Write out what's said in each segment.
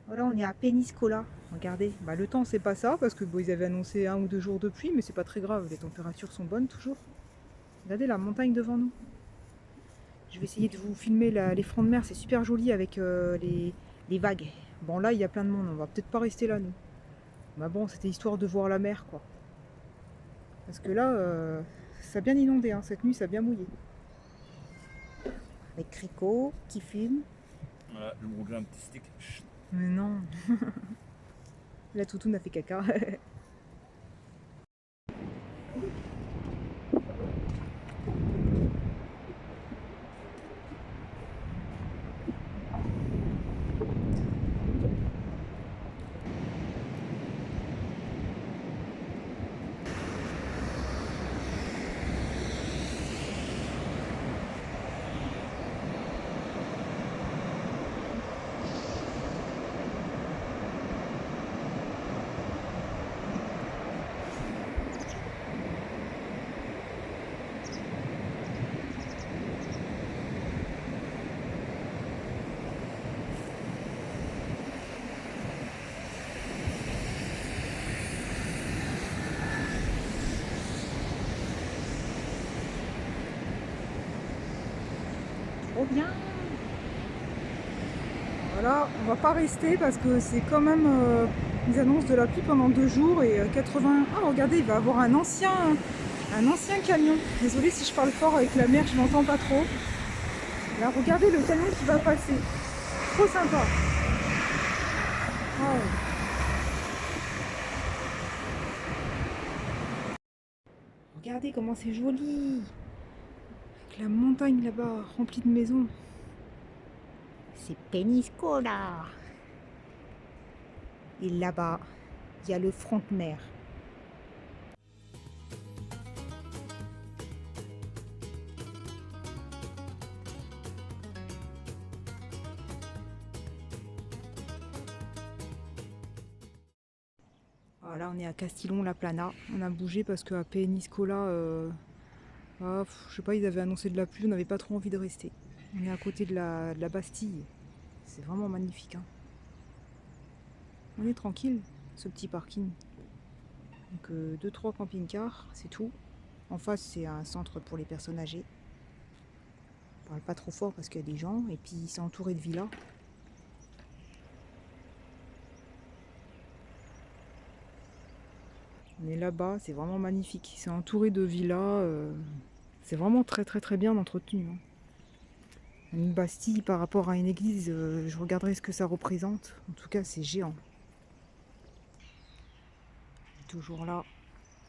Voilà, on est à Péniscola. Regardez, bah, le temps c'est pas ça parce que bon, ils avaient annoncé 1 ou 2 jours de pluie, mais c'est pas très grave, les températures sont bonnes toujours. Regardez la montagne devant nous. Je vais essayer de vous filmer les fronts de mer, c'est super joli avec les vagues. Bon là il y a plein de monde, on va peut-être pas rester là nous. Mais bon, c'était histoire de voir la mer quoi. Parce que là, ça a bien inondé, hein. Cette nuit ça a bien mouillé. Avec Crico qui fume. Voilà, je me roule un petit stick. Chut. Mais non, la toutoune a fait caca. Trop bien. Voilà, on va pas rester parce que c'est quand même ils annoncent de la pluie pendant 2 jours et 80. Ah regardez, il va y avoir un ancien camion. Désolée si je parle fort avec la mer, je m'entends pas trop. Là, regardez le camion qui va passer. Trop sympa. Wow. Regardez comment c'est joli. Avec la montagne là-bas, remplie de maisons. C'est Péniscola. Et là-bas, il y a le front de mer. Voilà, on est à Castillon-la-Plana. On a bougé parce qu'à Péniscola, je sais pas, ils avaient annoncé de la pluie, on n'avait pas trop envie de rester. On est à côté de la Bastille. C'est vraiment magnifique, hein. On est tranquille, ce petit parking. Donc 2-3 camping-cars, c'est tout. En face, c'est un centre pour les personnes âgées. On parle pas trop fort parce qu'il y a des gens. Et puis, c'est entouré de villas. On est là-bas, c'est vraiment magnifique. C'est entouré de villas. C'est vraiment très très très bien entretenu, hein. Une Bastille par rapport à une église, je regarderai ce que ça représente. En tout cas, c'est géant. Toujours là.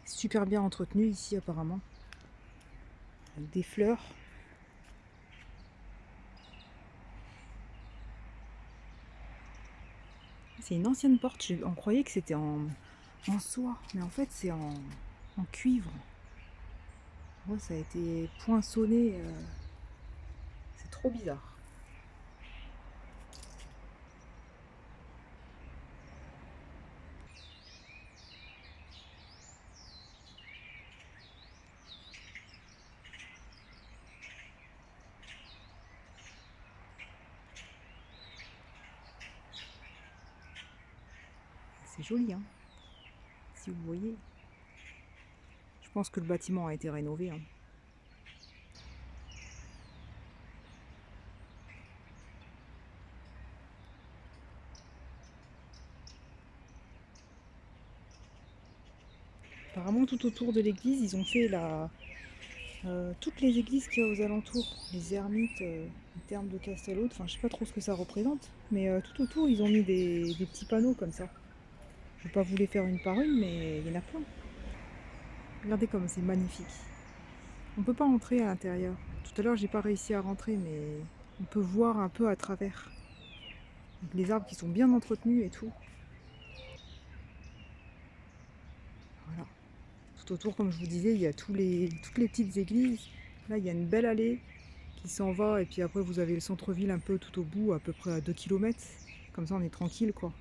Super bien entretenu ici apparemment. Avec des fleurs. C'est une ancienne porte. On croyait que c'était en soie. Mais en fait, c'est en cuivre. Ouais, ça a été poinçonné. C'est trop bizarre. C'est joli, hein. Si vous voyez. Je pense que le bâtiment a été rénové, hein. Apparemment, tout autour de l'église, ils ont fait toutes les églises qu'il y a aux alentours. Les ermites, les thermes de Castelhaute. Enfin, je sais pas trop ce que ça représente. Mais tout autour, ils ont mis des petits panneaux comme ça. Je vais pas vous les faire une par une, mais il y en a plein. Regardez comme c'est magnifique. On peut pas entrer à l'intérieur. Tout à l'heure, j'ai pas réussi à rentrer, mais on peut voir un peu à travers. Donc, les arbres qui sont bien entretenus et tout. Voilà. Tout autour, comme je vous disais, il y a toutes les petites églises. Là, il y a une belle allée qui s'en va. Et puis après, vous avez le centre-ville un peu tout au bout, à peu près à 2 km. Comme ça, on est tranquille, quoi.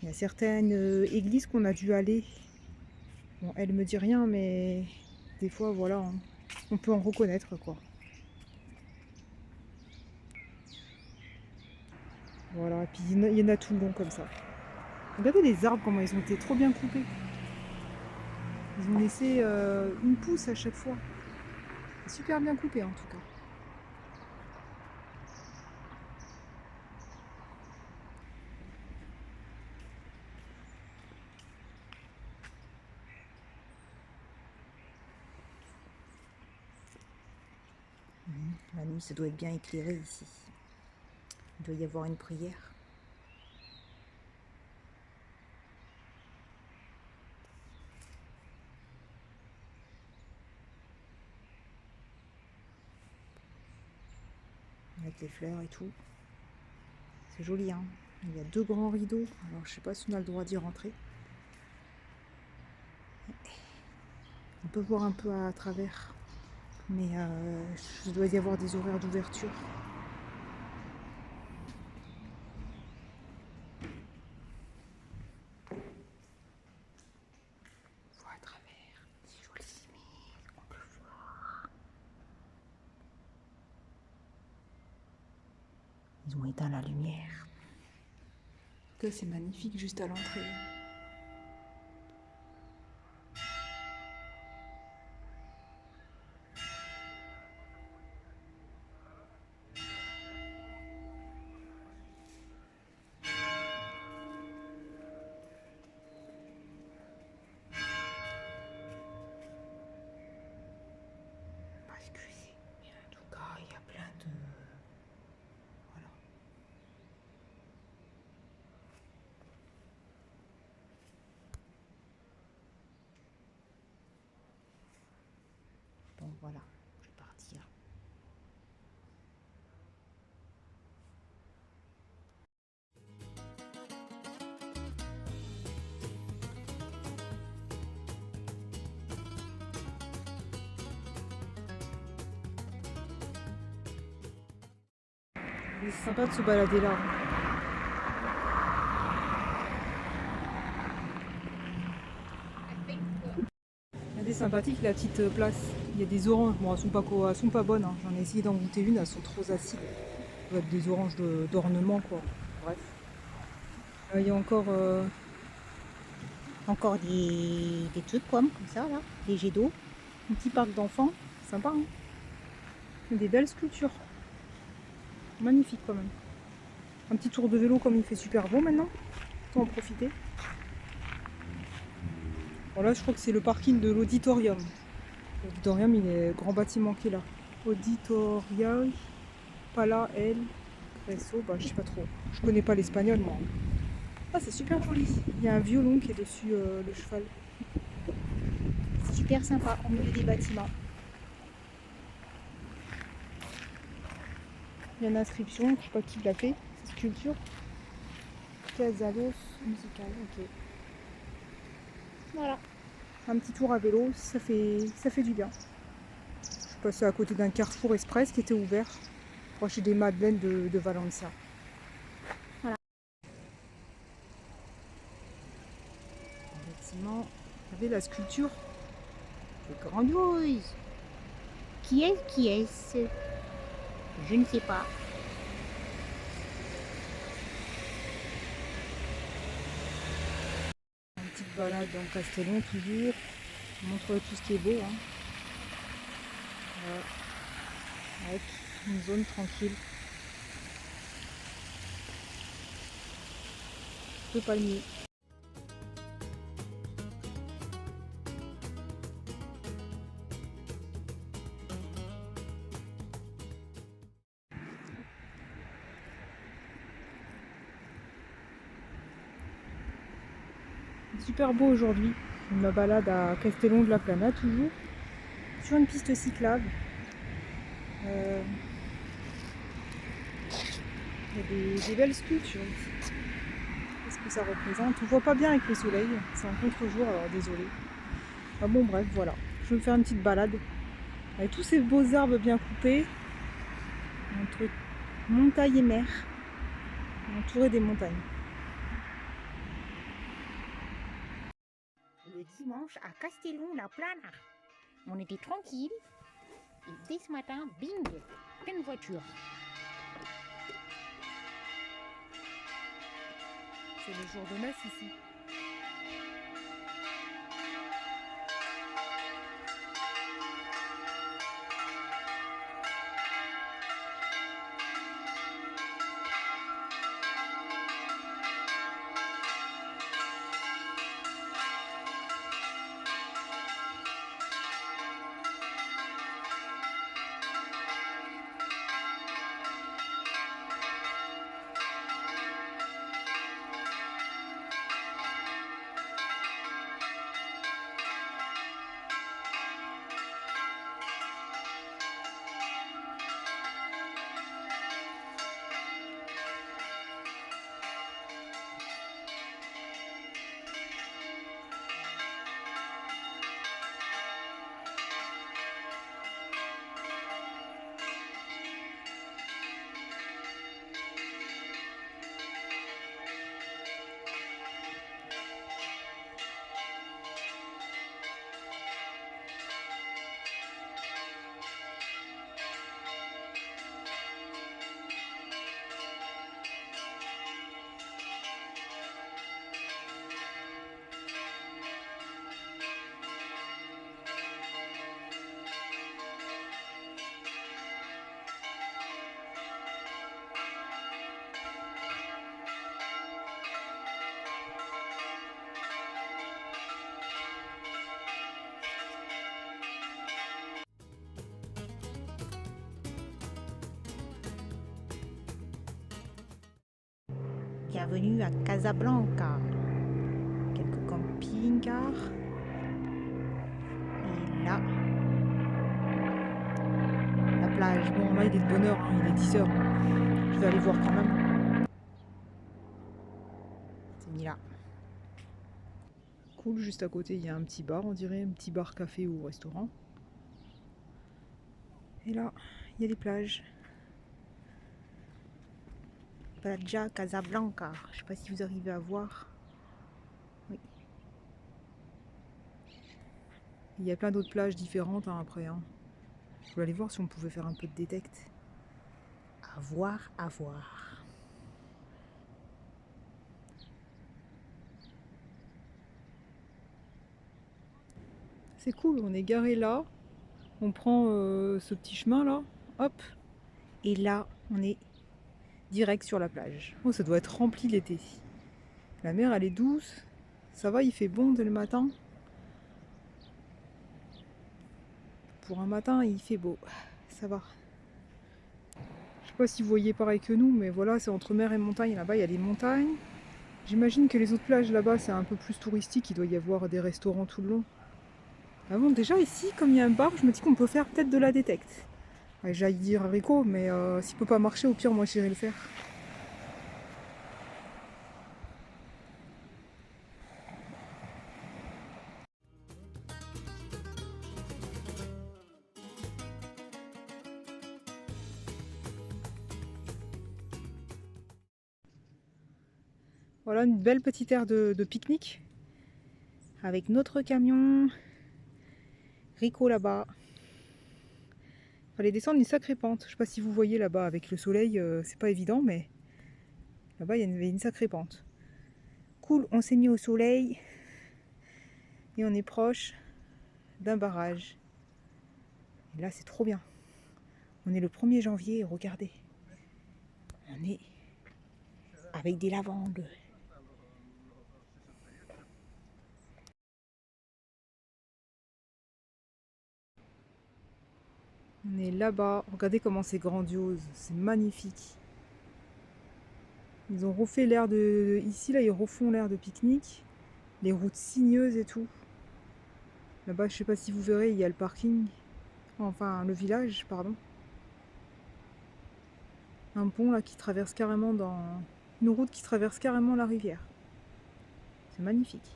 Il y a certaines églises qu'on a dû aller. Bon, elle me dit rien, mais des fois, voilà, on peut en reconnaître, quoi. Voilà, et puis il y en a tout le long comme ça. Regardez les arbres, comment ils ont été trop bien coupés. Ils ont laissé une pousse à chaque fois. C'est super bien coupé en tout cas. La nuit, ça doit être bien éclairé ici. Il doit y avoir une prière. Avec les fleurs et tout. C'est joli, hein. Il y a 2 grands rideaux. Alors, je sais pas si on a le droit d'y rentrer. On peut voir un peu à travers. Mais il doit y avoir des horaires d'ouverture. On voit à travers. C'est joli, mais on peut voir. Ils ont éteint la lumière. Que c'est magnifique juste à l'entrée. Excusez, mais en tout cas, il y a plein de... Voilà. Donc voilà, je vais partir. C'est sympa de se balader là. Regardez, sympathique la petite place. Il y a des oranges. Bon, elles sont pas bonnes, hein. J'en ai essayé d'en goûter une, elles sont trop acides. Ça doit être des oranges d'ornement, quoi. Bref. Il y a Encore des trucs comme ça, là. Des jets d'eau. un petit parc d'enfants. Sympa, hein. Des belles sculptures. Magnifique quand même. Un petit tour de vélo comme il fait super beau maintenant. Faut en profiter. Bon là je crois que c'est le parking de l'auditorium. L'auditorium, il est grand bâtiment qui est là. Auditorium, Pala El Creso, bah je sais pas trop. Je connais pas l'espagnol moi. Ah c'est super joli. Il y a un violon qui est dessus le cheval. C'est super sympa, au milieu des bâtiments. Il y a une inscription, je sais pas qui l'a fait, c'est sculpture. Casalos musical, ok. Voilà. Un petit tour à vélo, ça fait du bien. Je suis passée à côté d'un Carrefour Express qui était ouvert. Proche des Madeleines de Valencia. Voilà. Le bâtiment, Vous avez la sculpture. c'est grandiose. Qui est-ce? Je ne sais pas. Une petite balade dans Castellon toujours. On montre tout ce qui est beau. Hein. Voilà. Avec une zone tranquille. Peu palmier. Super beau aujourd'hui. Ma balade à Castellon de la Plana toujours. Sur une piste cyclable. Il y a des belles sculptures ici. Qu'est-ce que ça représente? On voit pas bien avec le soleil. C'est en contre-jour, alors désolé. Ah bon bref, voilà. Je vais me faire une petite balade. Avec tous ces beaux arbres bien coupés. Entre montagne et mer. Entouré des montagnes. Le dimanche à Castellon-la-Plana. On était tranquille. Et dès ce matin, bing, plein de voitures. C'est le jour de messe ici. Bienvenue à Casablanca. Quelques camping-cars. Et là, la plage. Bon, là, il est de bonne heure, hein, il est 10h. Je vais aller voir quand même. C'est mis là. Cool, juste à côté, il y a un petit bar, on dirait, un petit bar café ou restaurant. Et là, il y a les plages. Playa Casablanca. Je sais pas si vous arrivez à voir. Oui. Il y a plein d'autres plages différentes hein, après. Hein. Je voulais aller voir si on pouvait faire un peu de détect. À voir, à voir. C'est cool, on est garé là. On prend ce petit chemin là. Hop. Et là, on est Direct sur la plage. Oh, ça doit être rempli l'été. La mer, elle est douce. Ça va, il fait bon dès le matin. Pour un matin, il fait beau. Ça va. Je sais pas si vous voyez pareil que nous, mais voilà, c'est entre mer et montagne. Là-bas, il y a des montagnes. J'imagine que les autres plages là-bas, c'est un peu plus touristique. Il doit y avoir des restaurants tout le long. Ah bon, déjà ici, comme il y a un bar, je me dis qu'on peut faire peut-être de la détecte. Ouais, j'aille dire à Rico, mais s'il peut pas marcher, au pire, moi j'irai le faire. Voilà une belle petite aire de pique-nique. Avec notre camion. Rico là-bas. Fallait descendre une sacrée pente. Je sais pas si vous voyez là-bas avec le soleil, c'est pas évident, mais là-bas il y avait une sacrée pente. Cool, on s'est mis au soleil et on est proche d'un barrage. Et là c'est trop bien. On est le 1er janvier et regardez. On est avec des lavandes. On est là-bas. Regardez comment c'est grandiose. C'est magnifique. Ils ont refait l'air de... Ici, là, ils refont l'air de pique-nique. Les routes sinueuses et tout. Là-bas, je sais pas si vous verrez, il y a le parking. Enfin, le village, pardon. Un pont, là, qui traverse carrément dans... Une route qui traverse carrément la rivière. C'est magnifique.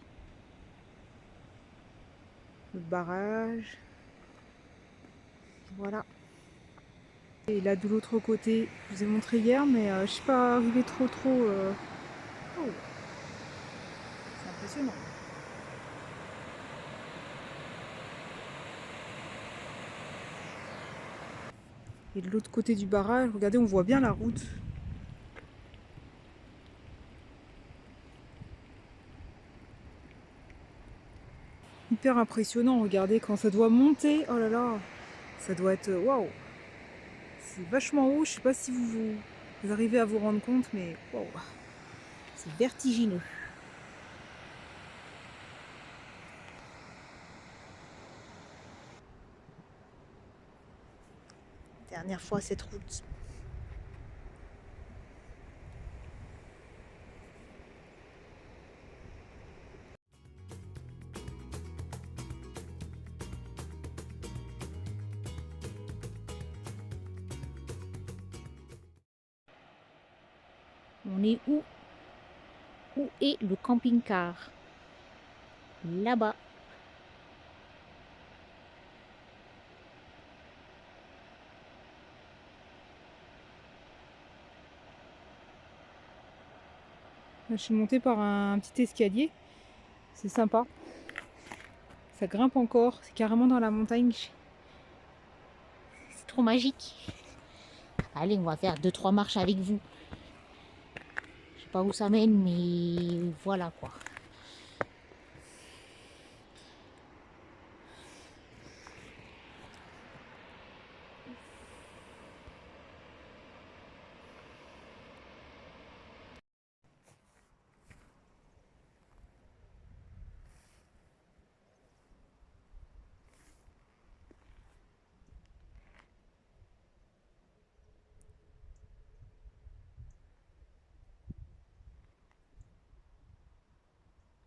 Le barrage. Voilà. Et là de l'autre côté, je vous ai montré hier, mais je suis pas arrivée trop. Oh, c'est impressionnant. Et de l'autre côté du barrage, regardez, on voit bien la route. hyper impressionnant. Regardez quand ça doit monter. Oh là là, ça doit être waouh. C'est vachement haut. Je sais pas si vous arrivez à vous rendre compte, mais waouh, c'est vertigineux. Dernière fois cette route. On est où? Où est le camping-car? Là-bas. Je suis montée par un petit escalier. C'est sympa. Ça grimpe encore. C'est carrément dans la montagne. C'est trop magique. Allez, on va faire 2-3 marches avec vous. Je sais pas où ça mène, mais voilà quoi.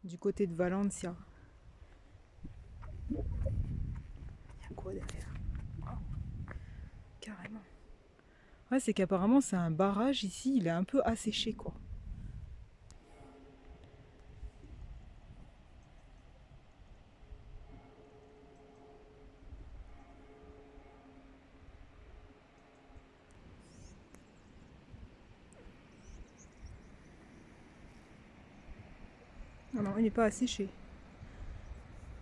Du côté de Valencia. Il y a quoi derrière? Oh, carrément. Ouais, c'est qu'apparemment c'est un barrage ici, il est un peu asséché quoi. Non, non, il n'est pas asséché.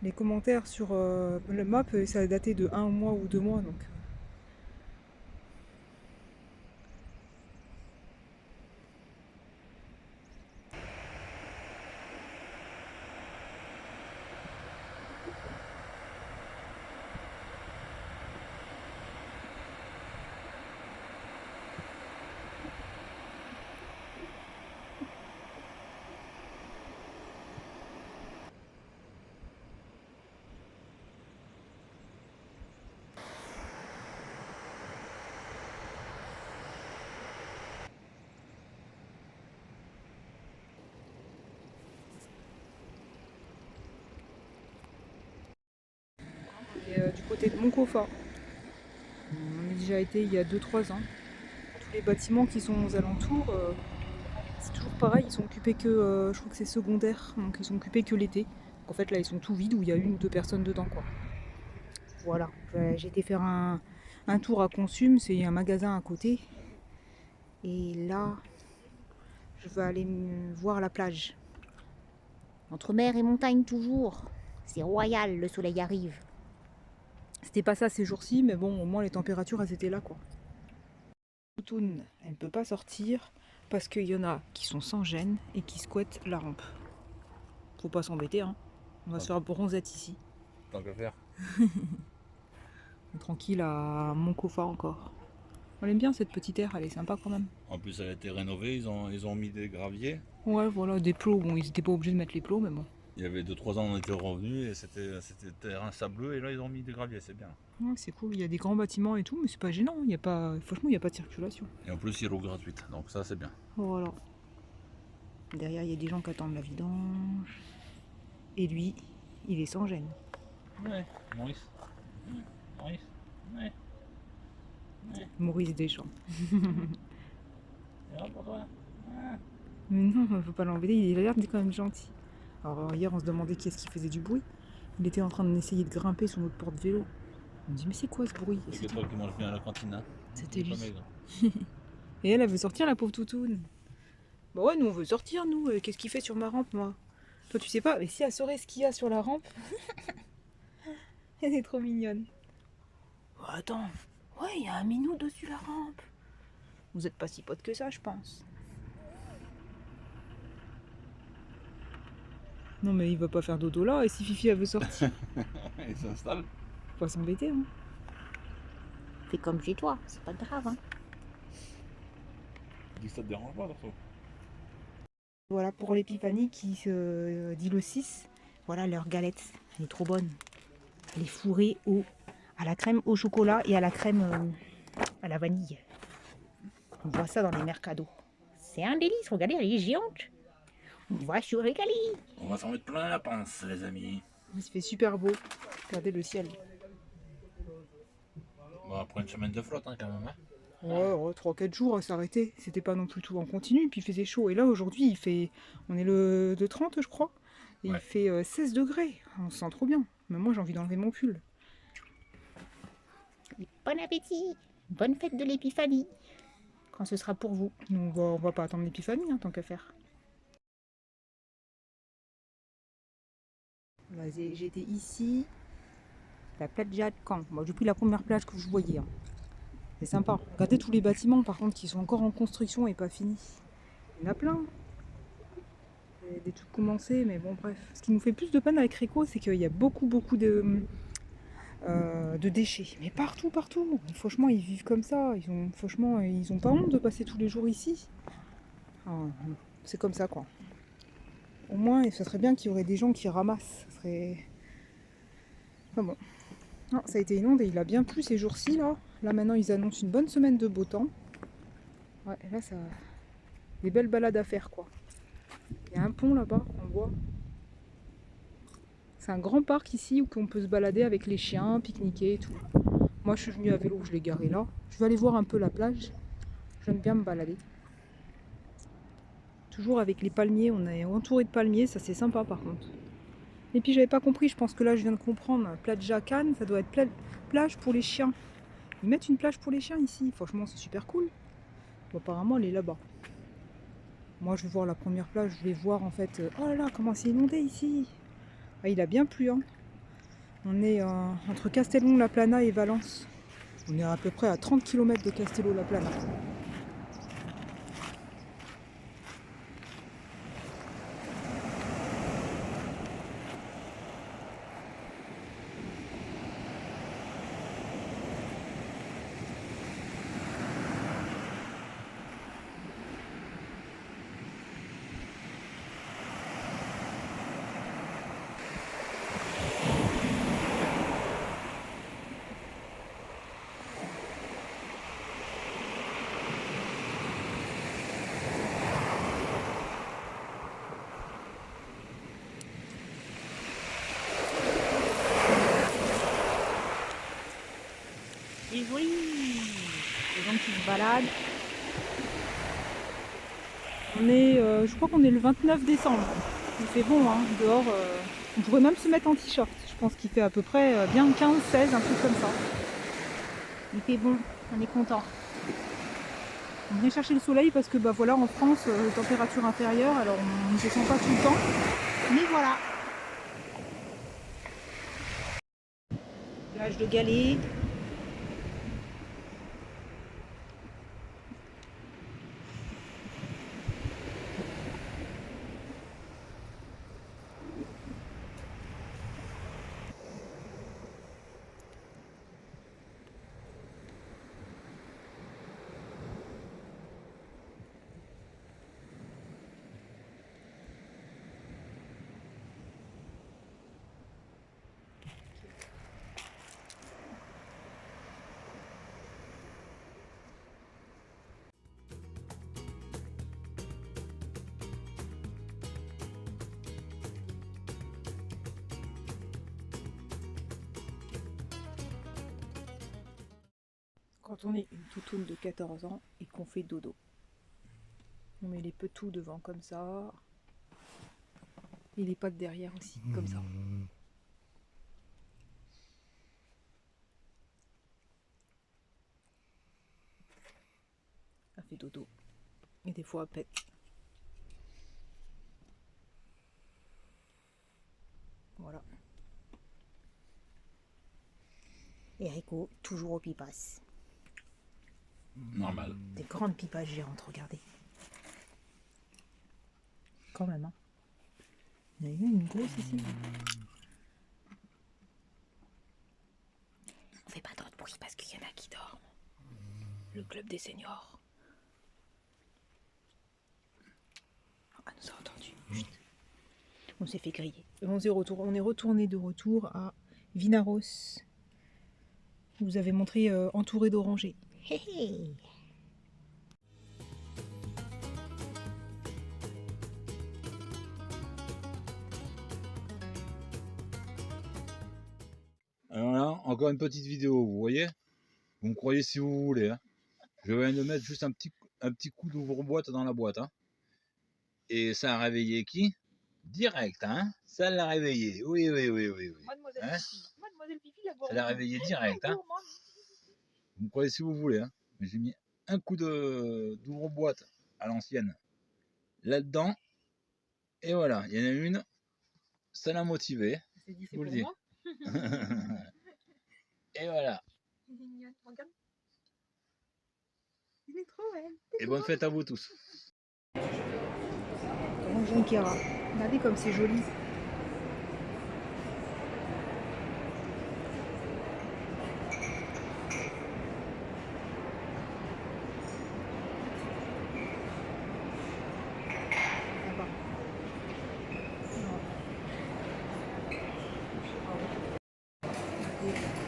Les commentaires sur le map, ça a daté de 1 mois ou 2 mois donc. Et du côté de Moncofa, on y a déjà été il y a 2-3 ans. Tous les bâtiments qui sont aux alentours, c'est toujours pareil, ils sont occupés que, je crois que c'est secondaire, donc ils sont occupés que l'été. Donc en fait là ils sont tout vides où il y a 1 ou 2 personnes dedans quoi. Voilà, j'ai été faire un tour à Consum, c'est un magasin à côté. Et là, je veux aller voir la plage. Entre mer et montagne toujours. C'est royal, le soleil arrive. C'était pas ça ces jours-ci, mais bon, au moins les températures elles étaient là quoi. Toutoune, elle ne peut pas sortir parce qu'il y en a qui sont sans gêne et qui squattent la rampe. Faut pas s'embêter, hein. On va se faire bronzette ici. Tant qu'à faire. Tranquille à Moncofa encore. On aime bien cette petite aire, elle est sympa quand même. En plus, elle a été rénovée, ils ont mis des graviers. Ouais, voilà, des plots. Bon, ils étaient pas obligés de mettre les plots, mais bon. Il y avait 2-3 ans, on était revenus et c'était terrain sableux et là, ils ont mis des graviers, c'est bien. Ouais, c'est cool. Il y a des grands bâtiments et tout, mais c'est pas gênant. Il y a pas... Franchement, il n'y a pas de circulation. Et en plus, il roule gratuite, donc ça, c'est bien. Voilà. Derrière, il y a des gens qui attendent la vidange. Et lui, il est sans gêne. Ouais, Maurice. Maurice. Ouais. Maurice Deschamps. C'est là pour toi. Mais non, faut pas l'embêter, il a l'air d'être quand même gentil. Alors hier, on se demandait qui est-ce qui faisait du bruit. Il était en train d'essayer de grimper sur notre porte-vélo. On me dit, mais c'est quoi ce bruit? Et C'est toi qui manges bien à la cantine, hein. c'était Il est lui. pas maigre. Et elle veut sortir, la pauvre toutoune. Bah ouais, nous on veut sortir, nous. Qu'est-ce qu'il fait sur ma rampe, moi? Toi, tu sais pas, mais si elle saurait ce qu'il y a sur la rampe. Elle est trop mignonne. Oh, attends. Ouais, il y a un minou dessus la rampe. Vous êtes pas si potes que ça, je pense. Non mais il va pas faire dodo là, et si Fifi elle veut sortir, Il s'installe. faut pas s'embêter. Hein. Fais comme chez toi, c'est pas grave. Hein. Dis que ça te dérange pas, toi. Voilà pour l'épiphanie qui se dit le 6. Voilà leur galette, elle est trop bonne. Elle est fourrée à la crème au chocolat et à la crème à la vanille. On voit ça dans les mercados. C'est un délice, regardez, elle est géante. On voit sur Régali. On va s'en mettre plein la pince, les amis. Il se fait super beau. Regardez le ciel. Bon, après une semaine de flotte, hein, quand même. Hein. Ouais, 3-4 jours à s'arrêter. C'était pas non plus tout en continu, puis il faisait chaud. Et là aujourd'hui, il fait. On est le de 30, je crois. Et Ouais. il fait 16 degrés. On se sent trop bien. Mais moi, j'ai envie d'enlever mon pull. Bon appétit. Bonne fête de l'épiphanie. Quand ce sera pour vous. Donc on va pas attendre l'épiphanie, hein, tant qu'à faire. Voilà, j'étais ici, la plage de Caen. Moi, j'ai pris la première plage que je voyais. Hein. C'est sympa. Regardez tous les bâtiments, par contre, qui sont encore en construction et pas finis. Il y en a plein. Des trucs commencés, mais bon, bref. Ce qui nous fait plus de peine avec Rico, c'est qu'il y a beaucoup de déchets. Mais partout, partout. Franchement, ils vivent comme ça. Franchement, ils ont pas honte de passer tous les jours ici. Enfin, c'est comme ça, quoi. Au moins, ça serait bien qu'il y aurait des gens qui ramassent. Ça serait... Enfin bon. Non, ça a été inondé. Il a bien plu ces jours-ci, là. Là, maintenant, ils annoncent une bonne semaine de beau temps. Ouais, là, ça... Des belles balades à faire, quoi. Il y a un pont là-bas, on voit. C'est un grand parc ici où on peut se balader avec les chiens, pique-niquer et tout. Moi, je suis venue à vélo, je l'ai garé là. Je vais aller voir un peu la plage. J'aime bien me balader. Toujours avec les palmiers, on est entouré de palmiers, ça c'est sympa par contre. Et puis j'avais pas compris, je pense que là je viens de comprendre. Plage Cannes, ça doit être plage pour les chiens. Ils mettent une plage pour les chiens ici, franchement c'est super cool. Bon, apparemment elle est là-bas. Moi je vais voir la première plage, je vais voir en fait... Oh là là, comment c'est inondé ici. Ah, il a bien plu, hein. On est entre Castellon-la-Plana et Valence. On est à peu près à 30 km de Castello-la-Plana. C'est joli. Les gens qui se baladent. On est, je crois qu'on est le 29 décembre. Il fait bon, hein, dehors. On pourrait même se mettre en t-shirt. Je pense qu'il fait à peu près bien 15, 16, un truc comme ça. Il fait bon, on est content. On vient chercher le soleil parce que bah voilà, en France, température inférieure, alors on ne se sent pas tout le temps. Mais voilà. Plage de Galets. Quand on est une toutoune de 14 ans et qu'on fait dodo. On met les petous devant comme ça. Et les pattes derrière aussi, comme ça. Elle fait dodo. Et des fois elle pète. Voilà. Et Rico, toujours au pipas. Normal. Des grandes pipas géantes, regardez. Quand même, hein. Il y en a une grosse ici. On fait pas trop de bruit parce qu'il y en a qui dorment. Le club des seniors. Ah, nous a entendu. On s'est fait griller. On est retourné de retour à Vinaros. Je vous avez montré entouré d'orangers. Hé hé. Alors là, encore une petite vidéo, vous voyez? Vous me croyez si vous voulez. Hein. Je viens de mettre juste un petit coup d'ouvre-boîte dans la boîte. Hein. Et ça a réveillé qui? Direct, hein? Ça l'a réveillé. Oui. Mademoiselle Hein? Fifi. Mademoiselle Fifi, la Ça l'a réveillé direct, hein? Vous me croyez si vous voulez. Hein. Mais j'ai mis un coup d'ouvre-boîte à l'ancienne là-dedans. Et voilà, il y en a une, ça l'a motivé. Je vous le dis. Et voilà. Regarde. Il est trop belle. Et bonne fête à vous tous. Grand Jonquera. Regardez comme c'est joli. Là-bas.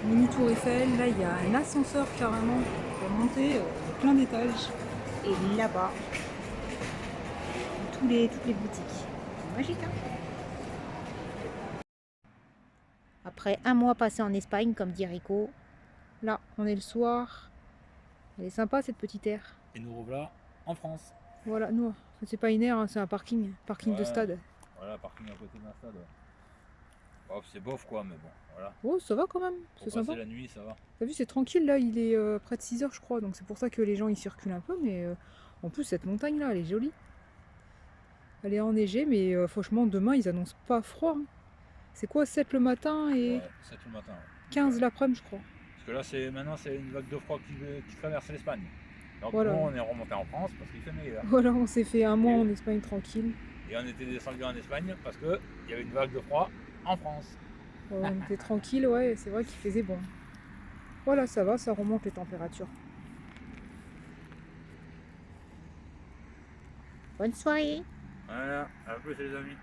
Mini Tour Eiffel, là il y a un ascenseur carrément qui va monter plein d'étages. Et là-bas, toutes les boutiques. C'est magique, hein? Après un mois passé en Espagne, comme dit Rico. Là, on est le soir. Elle est sympa cette petite aire. Et nous revoilà en France. Voilà, nous, c'est pas une aire, hein, c'est un parking de Ouais. stade. Voilà, parking à côté d'un stade. Oh, c'est bof quoi, mais bon, voilà. Oh, ça va quand même, Pour c'est passer sympa. la nuit, ça va. T'as vu, c'est tranquille là, il est près de 6 heures, je crois, donc c'est pour ça que les gens ils circulent un peu, mais en plus, cette montagne là, elle est jolie. Elle est enneigée, mais franchement, demain ils annoncent pas froid. Hein. C'est quoi, 7 le matin et Ouais, 7 le matin. Ouais. 15 l'après-midi, je crois. Parce que là, maintenant, c'est une vague de froid qui traverse l'Espagne. Donc Voilà. nous, on est remonté en France parce qu'il fait meilleur. Voilà, on s'est fait un mois en Espagne tranquille. Et on était descendu en Espagne parce qu'il y avait une vague de froid en France. On était tranquille, ouais, c'est vrai qu'il faisait bon. Voilà, ça va, ça remonte les températures. Bonne soirée. Voilà, à plus les amis.